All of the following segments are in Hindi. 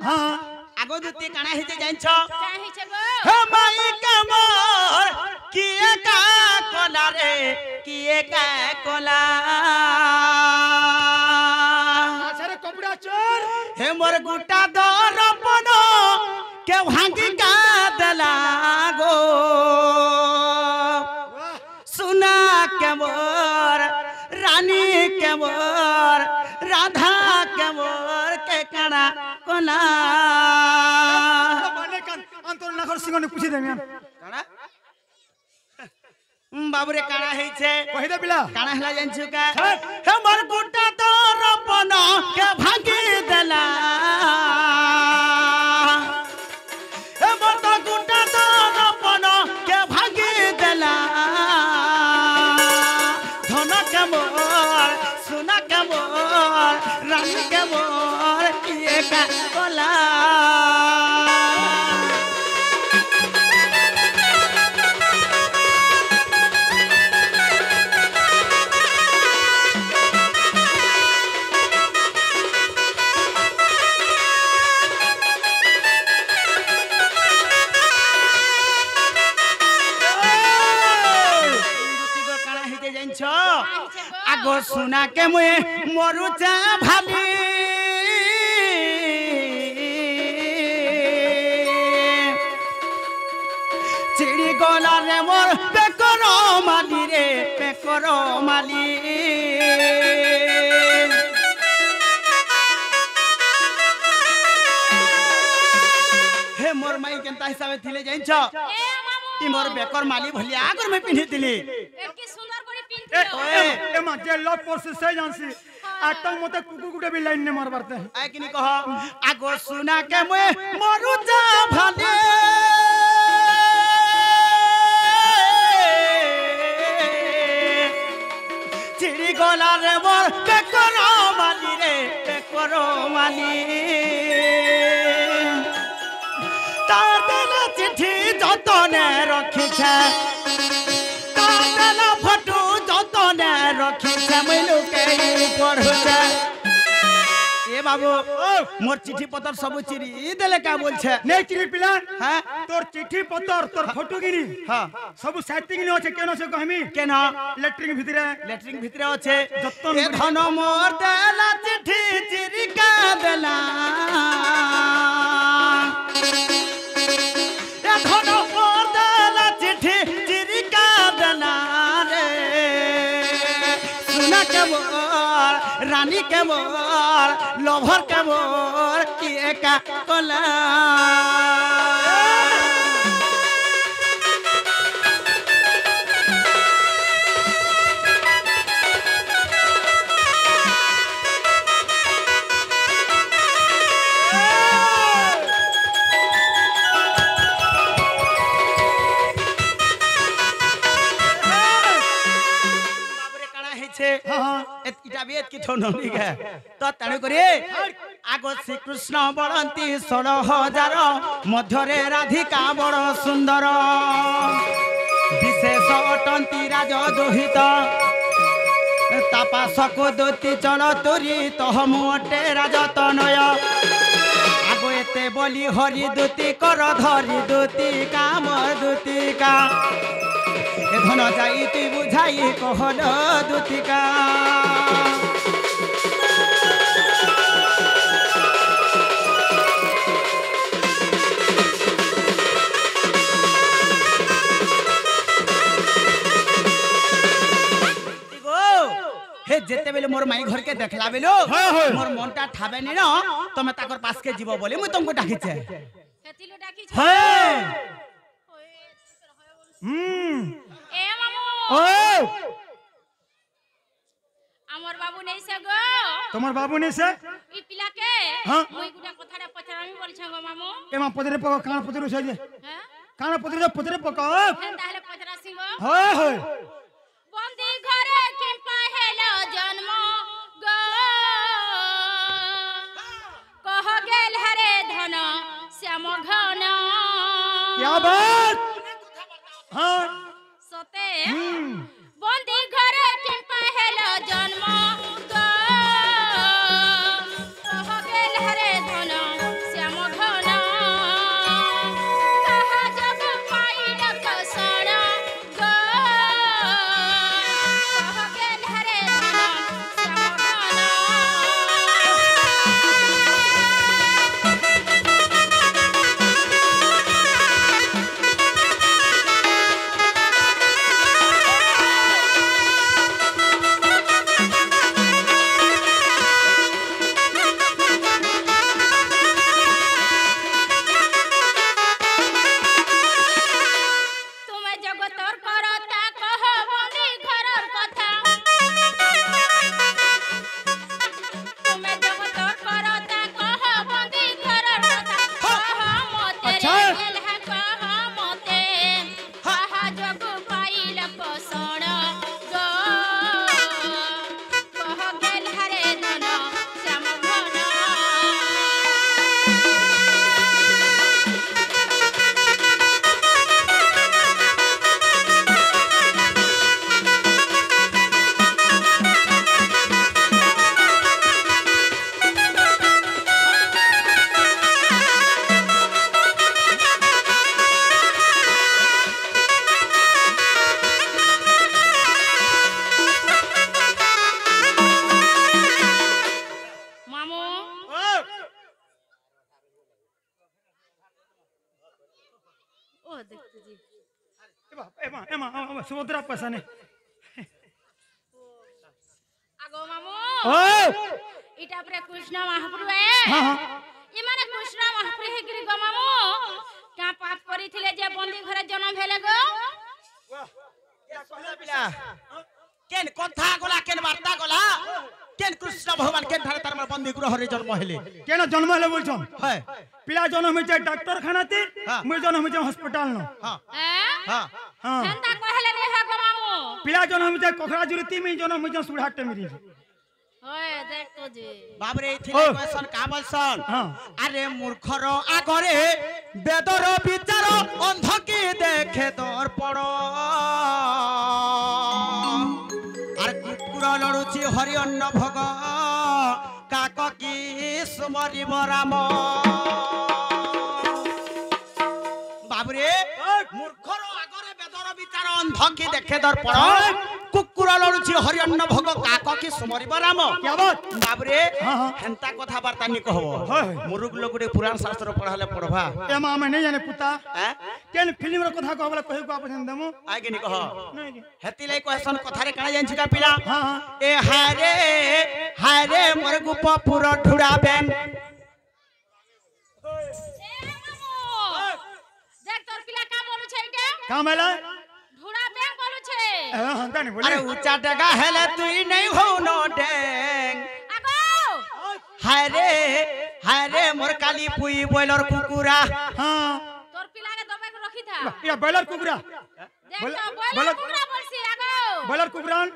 हाँ आगो दुती काना हिते जाइछ काहे छे गो हे माई कमर किए का कोला रे किए का कोला अच्छा रे कपड़ा चोर हे मोर गुटा दरपन के भांगी का देला गो सुना के मोर रानी के मोर राधा के मोर के काना कोला माने कान अंतर नागर सिंह ने पूछी देमिया काना बाबूरे काना है छे कहि दे पिला काना हला जानछु का हमर गुटा दरपन के भांगी देला हमर तो गुटा दरपन के भांगी देला धन के मोर सोना के मोर रानी के मोर किए का कोला आगो सुना के मुए मरुचा भाली चिड़ी गला रे मोर पेकर माली रे पेकर माली हे मोर माई केनता हिसाबे थिले जाइछ ए मामू ई मोर बेकर माली भलिया आगर में पिन्हि दिली एकी सुंदर करे पिन ए मा जे लव प्रोसेस से जानसी आटल मते कुकु गुटे भी लाइन ने मार बारते आय किनी कह आगो सुना के मुए मरुचा भाले चिड़ी गला रे मोर पेकर माली रे पेकर माली तार देला चिट्ठी जतने रखिछे तार देला फटो जतने रखिछे मैलु के पढ़ुछे ए बाबू मोर चिट्ठी पत्र सब चिरी देले का बोलछे नहीं चिरी पिला हां तोर चिट्ठी पत्र तोर फोटो गिनी हां सब सेटिंग न होचे केनो से कहमी केना लेटरिंग भितरे लेटरिंग भितरे আছে जतन ए धन मोर देला चिट्ठी चिरी का देला ए धन मोर देला चिट्ठी चिरी का देला रे सुना के मोर रानी के मोर लोभर के मोर किए का कोला इटा भी की ठोनमी के तो तणु करी आगो श्री कृष्ण बड़ंती 16,000 मध्यरे राधिका बड़ सुंदर विशेष अटंती राज दुहित तापासको दूती चल तुरी तह मुटे राजतनय आगो एते बोली हरि दूती कर धरी दूती काम दूती का ए धन जाई तु बुझाई कहल दूतिका हे जेते बेले मोर माई घर के देखला बेलो मोर मनटा ठाबे नि न तमे ताकर पास के जीवो बोले मु तुमको डाकिछे हेतिलो डाकी छ हे ए मामू ओ हमर बाबू नै से गो তোমার বাবু নেছে ই পিলা के हां মই গুটা কথাটা পছরামি বলছ গো মামু এমা পদরে পক কান পদরে সইলে হ্যাঁ কান পদরে পক তাহলে পছরাসি গো হয় হয় বন্দি ঘরে কেম্পা হেলো জন্ম গো কহ গেল হরে ধন শ্যাম ঘন क्या बात हां সতে বন্দি ঘরে কেম্পা হেলো জন্ম গো কহ গেল হরে ধন শ্যাম ओ देखते जी एमा एमा सुभद्रा पैसा नहीं आगो मामू ओए इटा पर कृष्ण महाप्रभु है हां हां ये माने कृष्ण महाप्रभु है गिरी गो मामू क्या पाप करी थिले जे बंदी घरे जन्म भेले गो केन कथा गला केन वार्ता गला केन कृष्ण भगवान केन ठारे तार बंदी गृह रे जन्म हेले केना जन्म हेले बोलछन है पिला जन्म होई छै डॉक्टर खानाते मुई जन्म होई छै अस्पताल न हां हां हां सेंता कहले रे है गो मामू पिला जन्म होई छै कोखरा जुरती में जन्म होई छै सुड़हाटे मेरी ओए देख तो जी बाबरे इथिले क्वेश्चन का बोलसन अरे मूर्खर आगरे वेदर विचार अंध की देखे दर्पण आर कुकुर लड़ुची हरि अन्न भोग काक की स्मरिब राम बाबरे मूर्खर आगरे वेदर विचार अंध की देखे दर्पण कुकुर लड़ुची हरि अन्न भोग काक की स्मरिब राम क्या बात बाबरे हेंता कथा वार्ता नि कहबो मुरुग लोगुडे पुराण शास्त्र पढ़ाले पढ़बा एमा हम नहीं जाने पुता हैं केन फिल्म रो कथा कहबला कहि को आपन देमु आगे नि कह नहीं जी हेति लै कहसन कथारे काना जानि छिका पिला हां ए हारे मोर गुप पुर ढुड़ा बेन ए मामू देख तोर पिला का बोलु छै इटा का मेला ढुड़ा बेंग बोलु छै हां तानी बोले अरे ऊंचा डगा हेले तुई नहीं हो नो डेंग आगो हारे मोर काली पुई बॉयलर कुकुरा हां तोर पिला के दबे के रखी था या बॉयलर कुकुरा देख तो बोला कुकुरा बोलसी आगो बॉयलर कुकुरान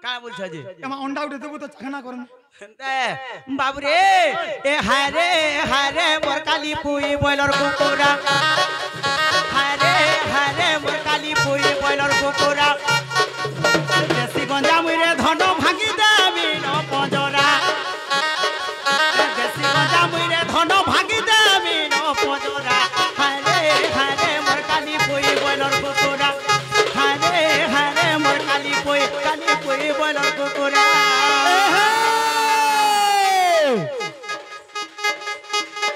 का बोल छ जी एमा अंडा उठे देबो तो चखना करम बाबूरे ए हारे मोर काली पुई बॉयलर कुकुरा हारे मोर काली पुई बॉयलर कुकुरा देसी गंजा मुइरे धन भागी देबी न पंजरा देसी गंजा मुइरे धन भागी देबी न पंजरा हारे मोर काली पुई बॉयलर कुकुरा हारे मोर काली पुई बॉयलर कुकुरा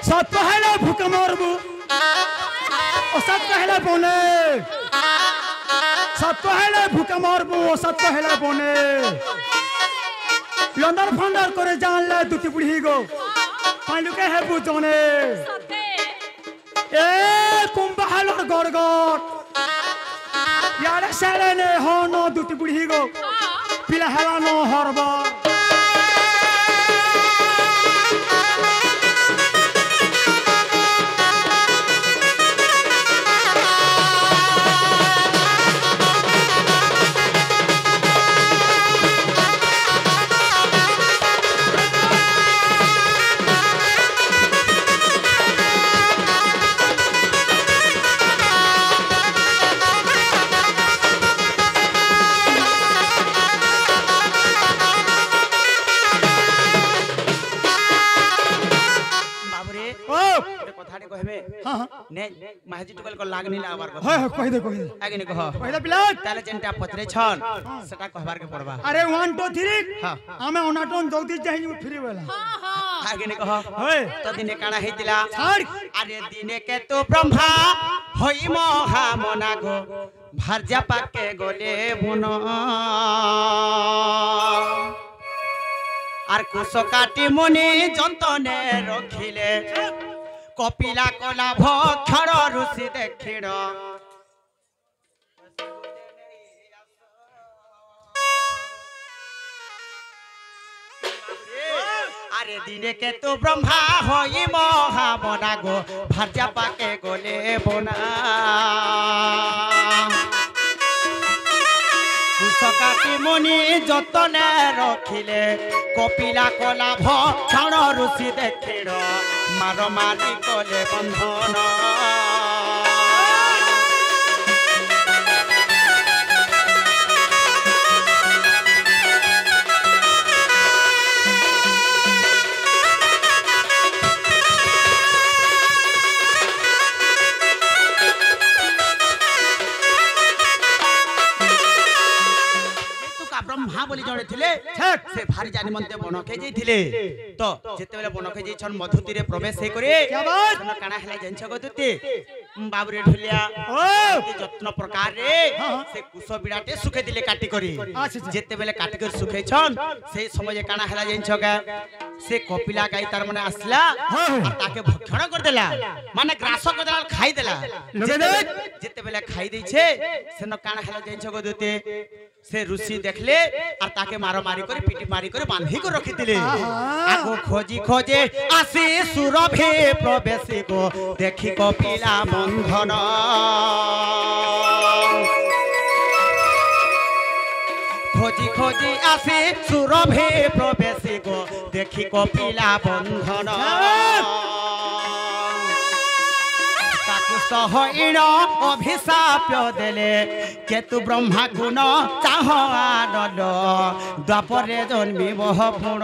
सत पहले भूख मारबू ओ सत पहले बोने सत पहले भूख मारबू ओ सत पहले बोने लंदर फंदर करे जान ले दुती बुढ़ी गो पालू के है बुझोने सते ए कुंभहालर गड़गड़ यार सारे ने हो नो दुती बुढ़ी गो पिला हला नो हरबा ने महाजी टुकल को लागनी लाबार को हां कहि दे आगे ने कह पहिला पिला ताले जेंटा पत्रे छन सेटा कहबार के पड़बा अरे 1 2 3 आमे ओनाटन जल्दी जाहि फ्री वाला हां आगे ने कह होय तो दिने काना हेतिला छाड़ अरे दिने के तो ब्रह्मा होई महा मना गो भारजा पाके गोले बुन আর কুশ কাটি মুনি যন্তনে রখিলে কপিলা কলা ভক্ষর ঋষি দেখিড় আরে দিনে কে তো ব্রহ্মা হই মহা বনা গো ভার্যা পাকে গলে বনা কুশকাটি মুনি যতনে রখিলে কপিলা কলা ভক্ষণ ঋষি দেখিড় মার মারি কলে বন্ধন ब्रह्मा बोली जड़े थिले से भारी जानी मनते बनके जाइथिले तो जेते बेले बनके जाइछन मधुतीरे प्रवेश हे करे क्या बात काना हला जंछ गदुते बाबुरे ढुलिया ओ যত্ন প্রকার রে সে কুশ বিড়াটে সুখে দিলে কাটি করি আচ্ছা। যেতে বেলে কাটি করে সুখেছন সেই সময় কানা হেলা জানিছ কে সে কপিলা গাই তার মানে আসলা আর তাকে ভক্ষণ করে দেলা মানে গ্রাস করে দেলা খাই দেলা যেতে বেলে খাই দেইছে সেন কানা হেলা জানিছ গো দুতে से ऋषि देखले और ताके मारो मारी करे पिटी मारी करे बांधी को रखी दिले आगो खोजी खोजे आसी सुरभि प्रवेशी को देखी कपिला बंधन खोजी खोजी आसी सुरभि प्रवेशी को देखी कपिला बंधन सहैण अभिशाप्य देले केतु ब्रह्मा गुण चाह आनल द्वापरे जन्मिब पुण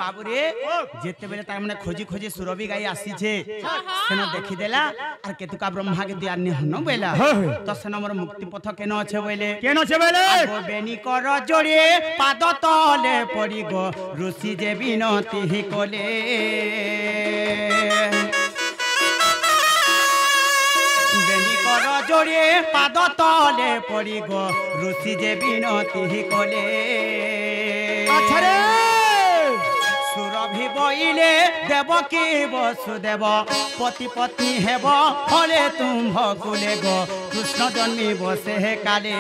बाबू रे जेते बेले तार माने खोजी खोजी सुरभि गाई आसी छे सेनो देखि देला और केतुका ब्रह्मा के दिया ने हनो बेला तो सेनो मोर मुक्ति पथ केनो छे बेले आगो बेनी कर जोड़े पाद तले पड़ी गो ऋषि जे विनती ही कोले बेनी कर जोड़े पाद तले पड़ी गो ऋषि जे विनती ही कोले अच्छा रे सुरभि बइले देवकी वसुदेव पति पत्नी हेब फले तुम भकुले गो कृष्ण जन्मी बसे काले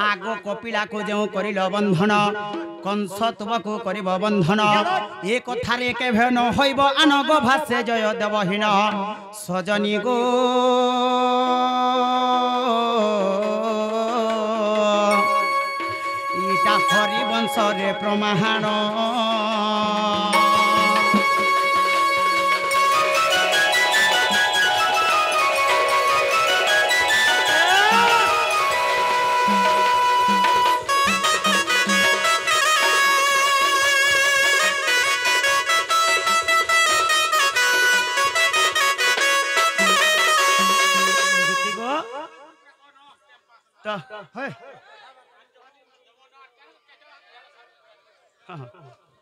आगो कपिला को जो करिल बंधन कंस तुमको करिब बंधन ए कथारे केभे न होइब आनग भाषे जय देवहीन सजनी गो इटा हरिवंश रे प्रमाण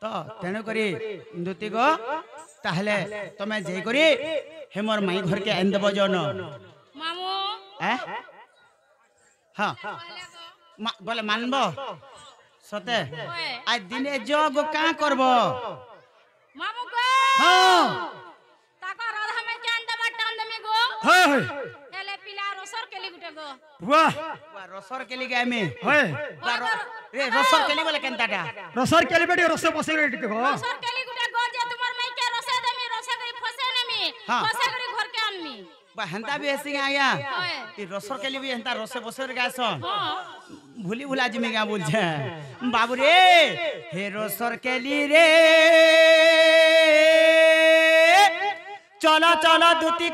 तो तेणु करी दुती गो ताहले तमे जे करी हे मोर माई घर के आइन देबो जन मामू हां बोले मानबो सते आज दिने जग का करबो मामू गो हां ताका राधा में जान दबा टान दमे गो हां एले पिला रोसर केली गुटे गो वाह वाह रसर केली गाय में होय रे रसर केली बोले केनताटा रसर केली बेटी रस बसे रेडी देखो रसर केली गुटे गो जे तुमर मई के रसे देमी रसे गई फसे नेमी फसे गई घर के आनमी बा हंता भी ऐसी आया ई रसर केली भी हंता रसे बसे रे गायसन भूली भुला जिमी गा बोल छे बाबू रे हे रसर केली रे चला चला दुती